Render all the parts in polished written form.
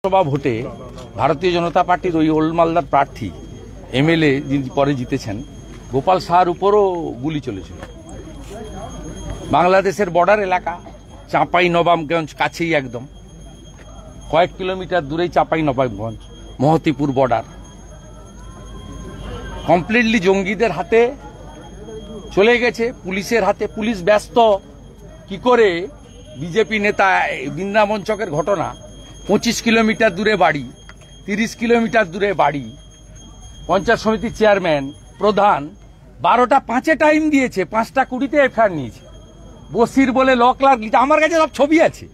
লোকসভা ভোটে ভারতীয় জনতা পার্টির ওই ওল্ড মালদার প্রার্থী এমএলএ যিনি পরে জিতেছেন গোপাল সাহার উপরও গুলি চলেছিল। বাংলাদেশের বর্ডার এলাকা চাঁপাই নবাবগঞ্জ কাছেই, একদম কয়েক কিলোমিটার দূরেই চাঁপাই নবাবগঞ্জ মহতিপুর বর্ডার কমপ্লিটলি জঙ্গিদের হাতে চলে গেছে, পুলিশের হাতে। পুলিশ ব্যস্ত কি করে বিজেপি নেতা বৃন্দাবন চকের ঘটনা, 25 কিলোমিটার দূরে বাড়ি, 30 কিলোমিটার দূরে বাড়ি, পঞ্চায়েত সমিতির চেয়ারম্যান প্রধান 12টা 5-এ টাইম দিয়েছে, 5টা 20-তে এফআইআর নিয়েছে। বসির বলে ল ক্লার্ক, আমার কাছে সব ছবি আছে,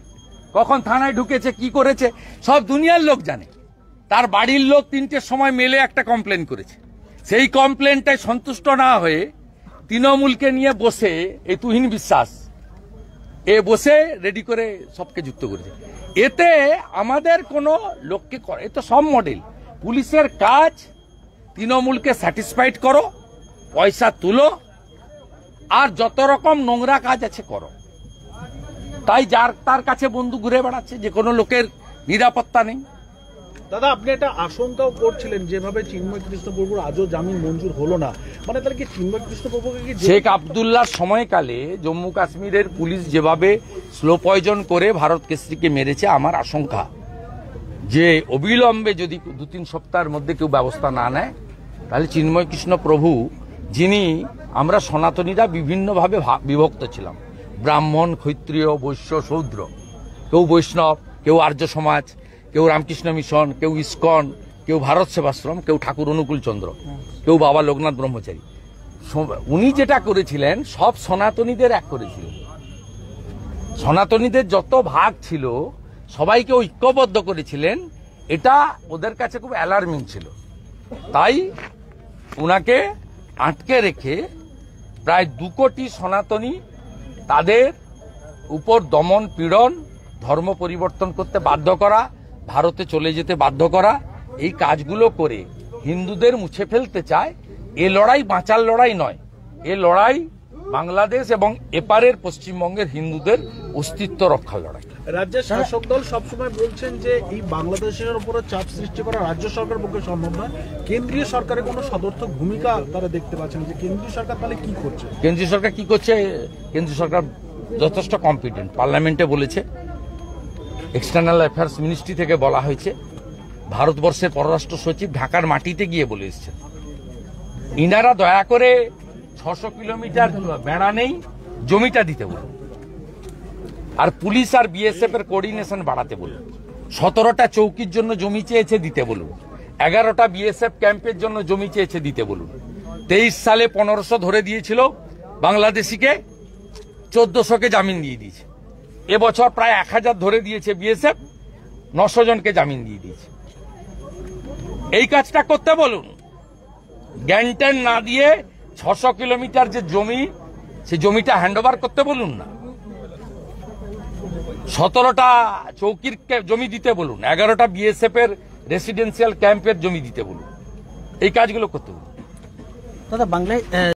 কখন থানায় ঢুকেছে কি করেছে সব দুনিয়ার লোক জানে। তার বাড়ির লোক 3টের সময় মেলে একটা কমপ্লেন করেছে, সেই কমপ্লেনটাই সন্তুষ্ট না হয়ে তৃণমূলকে নিয়ে বসে এই তুহিন বিশ্বাস বসে রেডি করে সবকে যুক্ত করেছে। এতে আমাদের কোনো লোককে, এ তো সব মডেল। পুলিশের কাজ তৃণমূলকে স্যাটিসফাইড করো, পয়সা তুলো, আর যত রকম নোংরা কাজ আছে করো। তাই যার তার কাছে বন্দুক ঘুরে বেড়াচ্ছে, যে কোনো লোকের নিরাপত্তা নেই। দাদা, আপনি একটা আশঙ্কাও করছিলেন যেভাবে চিন্ময় কৃষ্ণ প্রভুর আজও জামিন মঞ্জুর হলো না, মানে তাহলে কি চিন্ময় কৃষ্ণ প্রভুকে কি শেখ আবদুল্লাহর সময়কালে জম্মু কাশ্মীরের পুলিশ যেভাবে স্লো পয়জন করে ভারত কেশরীকে মেরেছে, আমার আশঙ্কা যে অবিলম্বে যদি 2-3 সপ্তাহের মধ্যে কেউ ব্যবস্থা না নেয়, তাহলে চিন্ময় কৃষ্ণ প্রভু, যিনি আমরা সনাতনীরা বিভিন্নভাবে বিভক্ত ছিলাম, ব্রাহ্মণ, ক্ষত্রিয়, বৈশ্য, শূদ্র, কেউ বৈষ্ণব, কেউ আর্য সমাজ, কেউ রামকৃষ্ণ মিশন, কেউ ইস্কন, কেউ ভারত সেবাশ্রম, কেউ ঠাকুর অনুকূল চন্দ্র, কেউ বাবা লোকনাথ ব্রহ্মচারী। উনি যেটা করেছিলেন সব সনাতনীদের এক করেছিলেন। সনাতনীদের যত ভাগ ছিল সবাইকে ঐক্যবদ্ধ করেছিলেন। এটা ওদের কাছে খুব অ্যালার্মিং ছিল। তাই উনাকে আটকে রেখে প্রায় 2 কোটি সনাতনী, তাদের উপর দমন পীড়ন, ধর্ম পরিবর্তন করতে বাধ্য করা, ভারতে চলে যেতে বাধ্য করা, এই কাজগুলো করে হিন্দুদের মুছে ফেলতে চায়। এ লড়াই বাঁচার লড়াই নয়, এ লড়াই বাংলাদেশ এবং এপারের পশ্চিমবঙ্গের হিন্দুদের অস্তিত্ব রক্ষার লড়াই। রাজ্যের শাসক দল সবসময় বলছেন যে এই বাংলাদেশের উপরে চাপ সৃষ্টি করা রাজ্য সরকারের পক্ষে সম্ভব নয়, কেন্দ্রীয় সরকারের কোনো সদর্থক ভূমিকা তারা দেখতে পাচ্ছেন, যে কেন্দ্রীয় সরকার তাহলে কি করছে? কেন্দ্রীয় সরকার কি করছে? কেন্দ্রীয় সরকার যথেষ্ট কম্পিটেন্ট। পার্লামেন্টে বলেছে, এক্সটার্নাল অ্যাফেয়ার্স মিনিস্ট্রি থেকে বলা হয়েছে, ভারতবর্ষের পররাষ্ট্র সচিব ঢাকার মাটিতে গিয়ে বলে এসেছেন, ইনারা দয়া করে 600 কিলোমিটার বেড়া নেই, জমিটা দিতে বলুন, আর পুলিশ আর বিএসএফ এর কোঅর্ডিনেশন বাড়াতে বলুন। 17টা চৌকির জন্য জমি চেয়েছে, দিতে বলুন। 11টা বিএসএফ ক্যাম্পের জন্য জমি চেয়েছে, দিতে বলুন। 23 সালে 1500 ধরে দিয়েছিল বাংলাদেশিকে, 1400কে জামিন দিয়ে দিয়েছে। এবছর প্রায় 1000 ধরে দিয়েছে বিএসএফ, 900 জনকে জামিন দিয়ে দিয়েছে। এই কাজটা করতে বলুন। জ্ঞান না দিয়ে 600 কিলোমিটার যে জমি, সেই জমিটা হ্যান্ডওভার করতে বলুন না। 17টা চৌকির জমি দিতে বলুন, 11টা বিএসএফ এর রেসিডেন্সিয়াল ক্যাম্পের জমি দিতে বলুন। এই কাজগুলো করতে বলুন। দাদা, বাংলায়